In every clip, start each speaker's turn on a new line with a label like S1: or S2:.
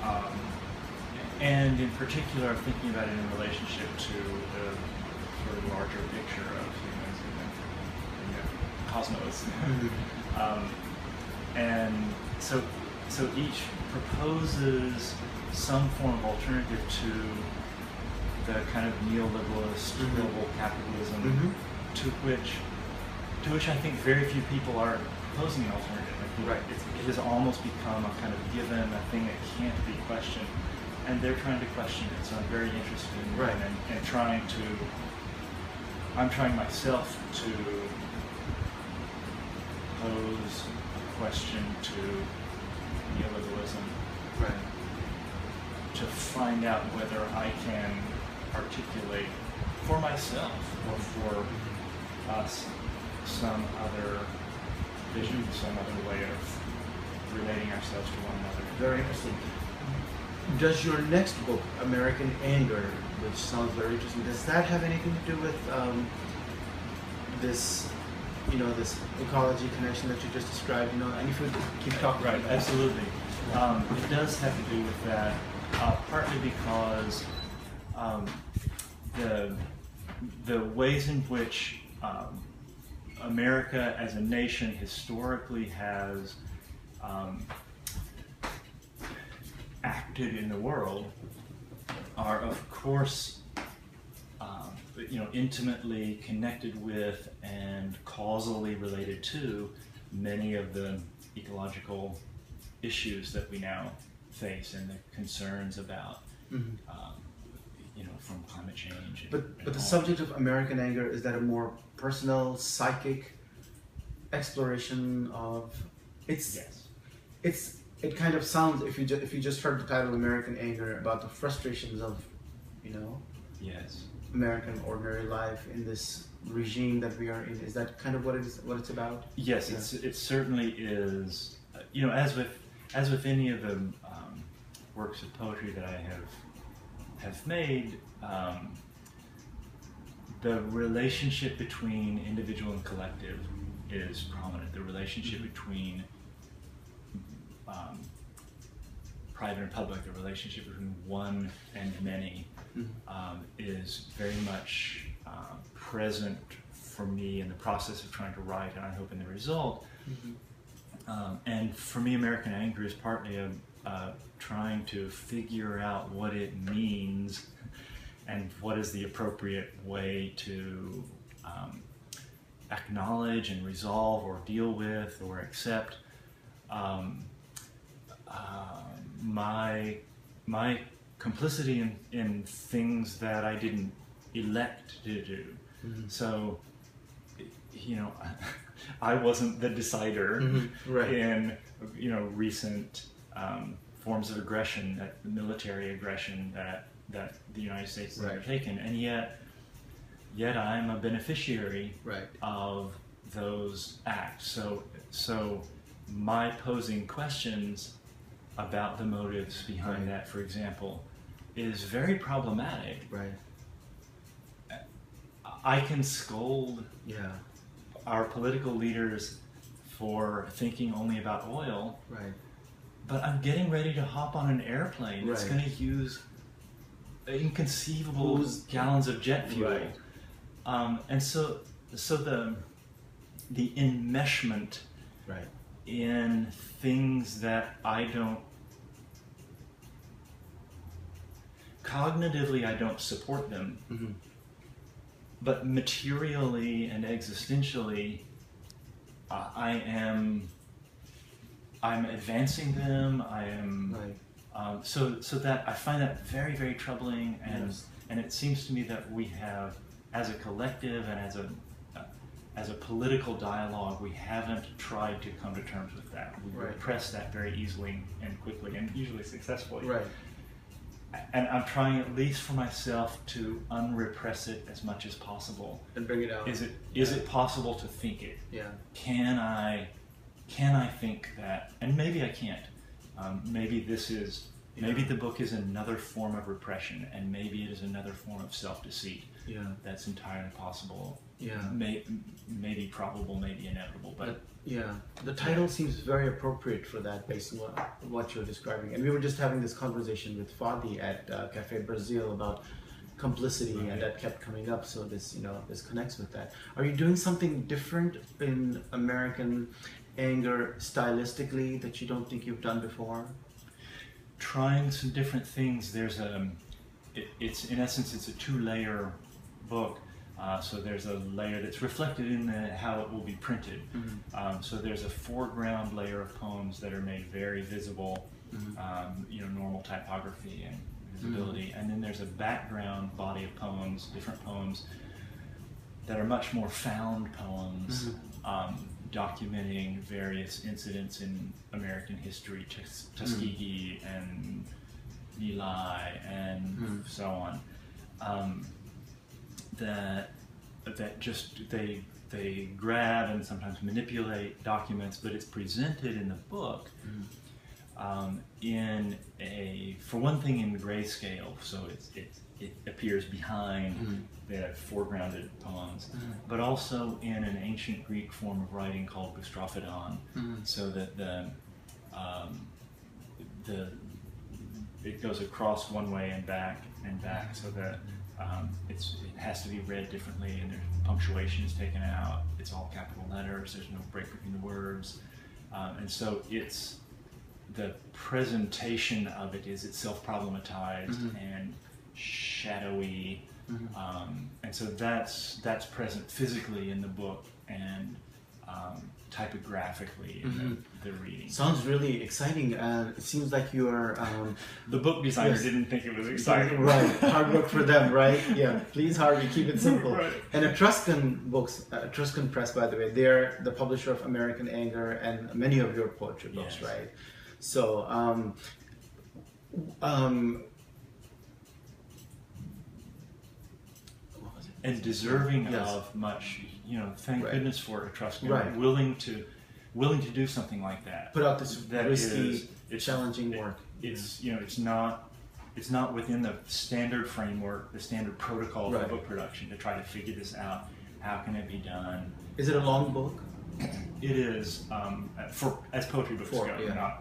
S1: um, and in particular, thinking about it in relationship to the sort of larger picture of humans in the cosmos. And so each proposes some form of alternative to the kind of neoliberalist global capitalism, to which I think very few people are proposing an alternative.
S2: Right.
S1: It has almost become a kind of given, a thing that can't be questioned, and they're trying to question it. So I'm very interested in
S2: Right.
S1: and I'm trying myself to pose a question to neoliberalism,
S2: Right.
S1: to find out whether I can articulate for myself or for us some other vision, some other way of relating ourselves to one another.
S2: Very interesting. Does your next book, American Anger, which sounds very interesting, does that have anything to do with this, this ecology connection that you just described? And if you keep talking
S1: Right,
S2: about that.
S1: absolutely. It does have to do with that, partly because the ways in which America as a nation historically has acted in the world are, of course, intimately connected with and causally related to many of the ecological issues that we now face and the concerns about, from climate change.
S2: But the subject of American Anger, is that a more personal, psychic exploration of
S1: Yes.
S2: It kind of sounds, if you just heard the title American Anger, about the frustrations of,
S1: Yes.
S2: American ordinary life in this regime that we are in. Is that kind of what it's about?
S1: Yes,
S2: Yeah.
S1: it certainly is. As with any of the works of poetry that I have made, the relationship between individual and collective is prominent. The relationship between private and public, the relationship between one and many, is very much present for me in the process of trying to write, and I hope in the result. And for me, American Anger is partly trying to figure out what it means and what is the appropriate way to acknowledge and resolve or deal with or accept my complicity in things that I didn't elect to do. So, I wasn't the decider
S2: Right.
S1: in recent forms of aggression, military aggression that the United States has
S2: Right.
S1: undertaken, and yet I'm a beneficiary
S2: Right.
S1: of those acts. So my posing questions about the motives behind
S2: Right.
S1: that, for example, is very problematic.
S2: Right.
S1: I can scold
S2: Yeah.
S1: our political leaders for thinking only about oil,
S2: Right.
S1: but I'm getting ready to hop on an airplane that's
S2: Right.
S1: going to use inconceivable gallons of jet fuel.
S2: Right.
S1: And so the enmeshment
S2: Right.
S1: in things that I don't, cognitively I don't support them, but materially and existentially I'm advancing them. I am
S2: Right.
S1: so that I find that very, very troubling, and it seems to me that we have, as a collective and as a political dialogue, we haven't tried to come to terms with that. We
S2: Right.
S1: repress that very easily and quickly, and usually successfully.
S2: Right.
S1: And I'm trying, at least for myself, to unrepress it as much as possible.
S2: And bring it out.
S1: Is it possible to think it?
S2: Yeah.
S1: Can I think that? And maybe I can't. Maybe the book is another form of repression, and maybe it is another form of self-deceit.
S2: Yeah.
S1: That's entirely possible.
S2: Yeah.
S1: Maybe probable, maybe inevitable, but
S2: yeah, the title seems very appropriate for that based on what you're describing. And we were just having this conversation with Fadi at Cafe Brazil about complicity, and that kept coming up. So this, this connects with that. Are you doing something different in American Anger stylistically that you don't think you've done before?
S1: Trying some different things. There's it's in essence, it's a 2-layer book. So there's a layer that's reflected in how it will be printed. Mm-hmm. So there's a foreground layer of poems that are made very visible, mm-hmm. Normal typography and visibility. Mm-hmm. And then there's a background body of poems, different poems, that are much more found poems, mm-hmm. Documenting various incidents in American history, Tuskegee mm-hmm. and My Lai and mm-hmm. so on. That just they grab and sometimes manipulate documents, but it's presented in the book in for one thing, in grayscale, so it appears behind the foregrounded poems, but also in an ancient Greek form of writing called gustrophodon, so that it goes across one way and back, so that it has to be read differently, and punctuation is taken out. It's all capital letters. There's no break between the words, and so it's the presentation of it is itself problematized and shadowy, and so that's present physically in the book and typographically in the reading.
S2: Sounds really exciting. It seems like you are...
S1: the book designer didn't think it was exciting.
S2: Right, hard work for them, right? Yeah, please Harvey, keep it simple.
S1: Right.
S2: And Etruscan Press, by the way, they're the publisher of American Anger and many of your poetry books,
S1: yes.
S2: right? So,
S1: and deserving
S2: yes.
S1: of much, thank
S2: right.
S1: goodness for Etruscan,
S2: right.
S1: willing to do something like that.
S2: Put out this risky, challenging work.
S1: It's it's not within the standard framework, the standard protocol
S2: right.
S1: for book production to try to figure this out. How can it be done?
S2: Is it a long book?
S1: It is, as poetry books go.
S2: Yeah.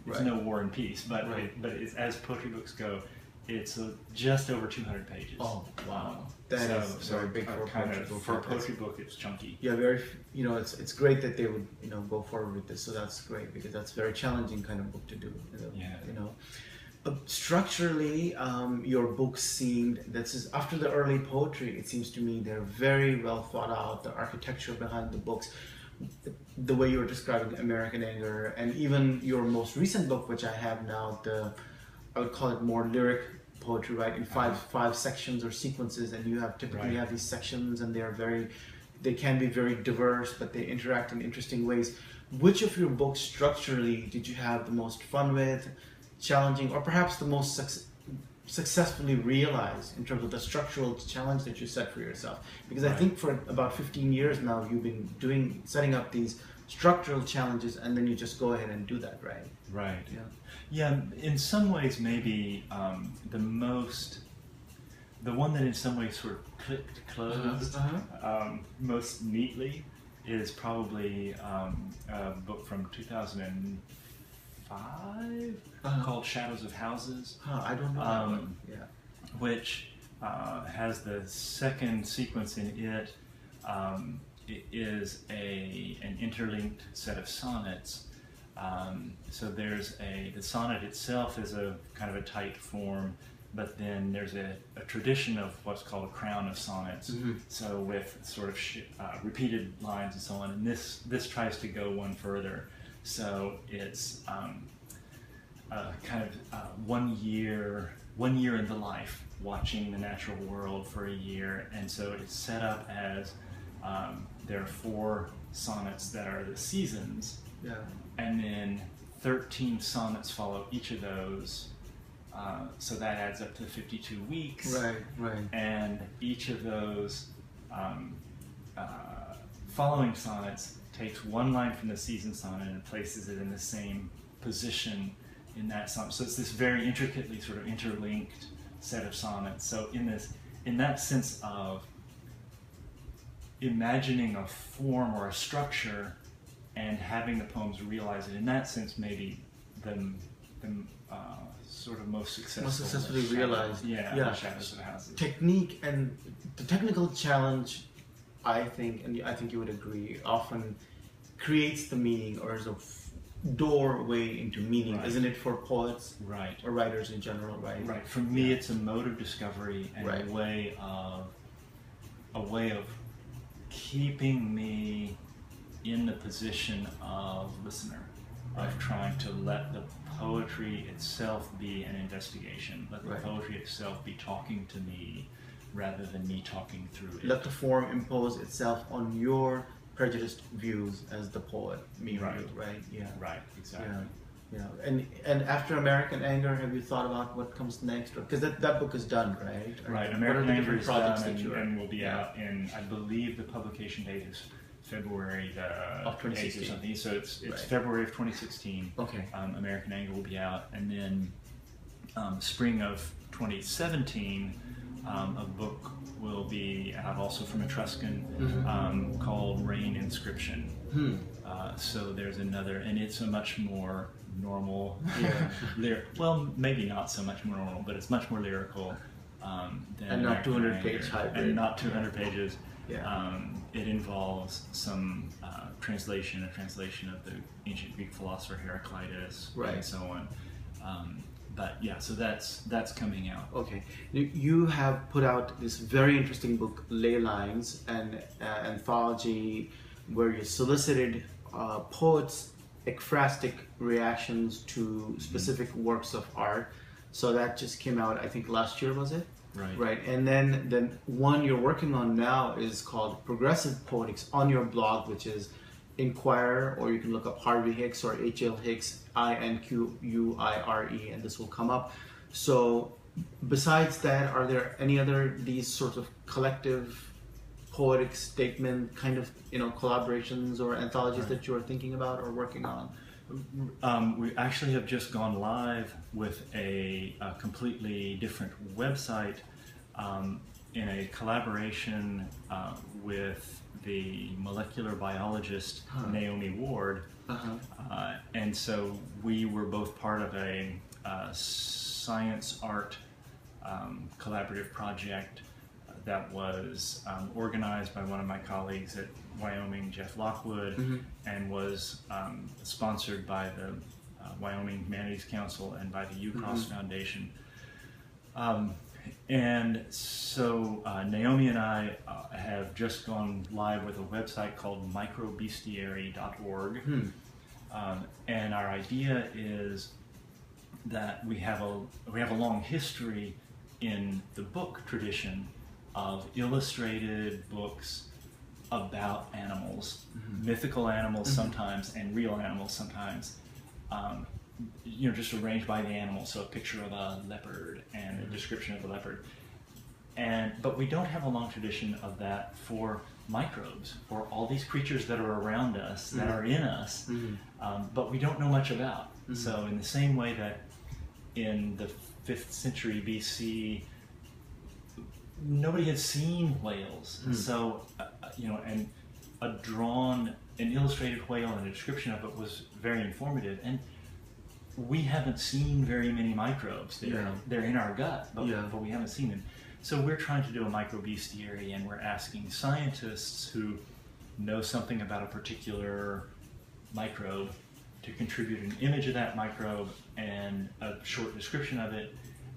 S1: It's
S2: right.
S1: no War and Peace, but
S2: right.
S1: as poetry books go, it's just over 200 pages.
S2: Oh wow, that is very big for a poetry book.
S1: For a poetry book, it's chunky.
S2: Yeah, very. It's great that they would go forward with this. So that's great, because that's a very challenging kind of book to do. Structurally, your books seemed, after the early poetry, it seems to me they're very well thought out. The architecture behind the books, the way you were describing American Anger, and even your most recent book, which I have now, I would call it more lyric poetry, right? In five sections or sequences, and you typically have these sections, and they can be very diverse, but they interact in interesting ways. Which of your books structurally did you have the most fun with, challenging, or perhaps the most successfully realized in terms of the structural challenge that you set for yourself? Because I think for about 15 years now you've been setting up these structural challenges, and then you just go ahead and do that, right?
S1: Right.
S2: Yeah.
S1: In some ways, maybe the one that in some ways sort of clicked closed most neatly is probably a book from 2005 called Shadows of Houses.
S2: I don't know that one. Yeah.
S1: Which has the second sequence in it. It is an interlinked set of sonnets. So there's the sonnet itself is a kind of a tight form, but then there's a tradition of what's called a crown of sonnets. So with sort of repeated lines and so on. And this tries to go one further. So it's kind of 1 year in the life, watching the natural world for a year. And so it's set up as there are 4 sonnets that are the seasons, and then 13 sonnets follow each of those. So that adds up to 52 weeks.
S2: Right.
S1: And each of those following sonnets takes one line from the season sonnet and places it in the same position in that sonnet. So it's this very intricately sort of interlinked set of sonnets. So in that sense of imagining a form or a structure and having the poems realize it. In that sense, maybe the sort of most
S2: successfully realized.
S1: Yeah,
S2: yeah.
S1: The Shadows of the Houses.
S2: Technique and the technical challenge, I think, and I think you would agree, often creates the meaning or is a doorway into meaning,
S1: right.
S2: Isn't it, for poets
S1: right.
S2: or writers in general, right?
S1: Right. For me, it's a mode of discovery and
S2: right.
S1: a way of keeping me in the position of listener, of trying to let the poetry itself be an investigation, let the poetry itself be talking to me rather than me talking through it.
S2: Let the form impose itself on your prejudiced views as the poet, me or you, right? Yeah.
S1: Right, exactly.
S2: Yeah. And after American Anger, have you thought about what comes next? Because that book is done, right?
S1: Right, American Anger is done and will be out in, I believe the publication date is February
S2: of 2016
S1: or something. So it's February of 2016.
S2: Okay.
S1: American Anger will be out, and then spring of 2017, a book will be out also from Etruscan called Rain Inscription. So there's another, and it's a much more normal, well, maybe not so much more normal, but it's much more lyrical than
S2: and not 200-page hybrid.
S1: And not 200 pages.
S2: Yeah.
S1: It involves some translation of the ancient Greek philosopher Heraclitus, and so on. But yeah, so that's coming out.
S2: Okay, you have put out this very interesting book, Ley Lines, an anthology where you solicited poets' ekphrastic reactions to specific works of art. So that just came out, I think, last year, was it? Right. And then one you're working on now is called Progressive Poetics on your blog, which is Inquire, or you can look up Harvey Hix or H.L. Hix, INQUIRE, and this will come up. So besides that, are there any other these sorts of collective poetic statement kind of collaborations or anthologies that you're thinking about or working on?
S1: We actually have just gone live with a completely different website in a collaboration with the molecular biologist Naomi Ward. And so we were both part of a science art collaborative project that was organized by one of my colleagues at Wyoming, Jeff Lockwood, and was sponsored by the Wyoming Humanities Council and by the UCross Foundation. And so Naomi and I have just gone live with a website called microbestiary.org. And our idea is that we have a long history in the book tradition of illustrated books about animals, mythical animals sometimes and real animals sometimes, just arranged by the animal. So a picture of a leopard and a description of a leopard. But we don't have a long tradition of that for microbes, for all these creatures that are around us, that are in us, but we don't know much about. So in the same way that in the 5th century BC, nobody had seen whales. So, and an illustrated whale and a description of it was very informative. And we haven't seen very many microbes. They're in our gut, but we haven't seen them. So we're trying to do a microbestiary, and we're asking scientists who know something about a particular microbe to contribute an image of that microbe and a short description of it,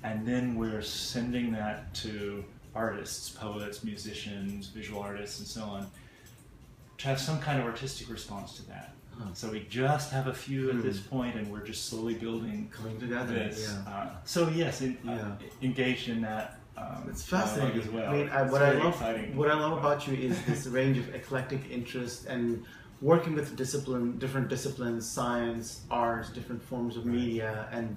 S1: and then we're sending that to artists, poets, musicians, visual artists, and so on, to have some kind of artistic response to that. So we just have a few at this point, and we're just slowly building
S2: coming together.
S1: This. So yes, engaged in that.
S2: It's fascinating
S1: as well.
S2: I mean, what I love about you is this range of eclectic interest and working with different disciplines, science, arts, different forms of media, and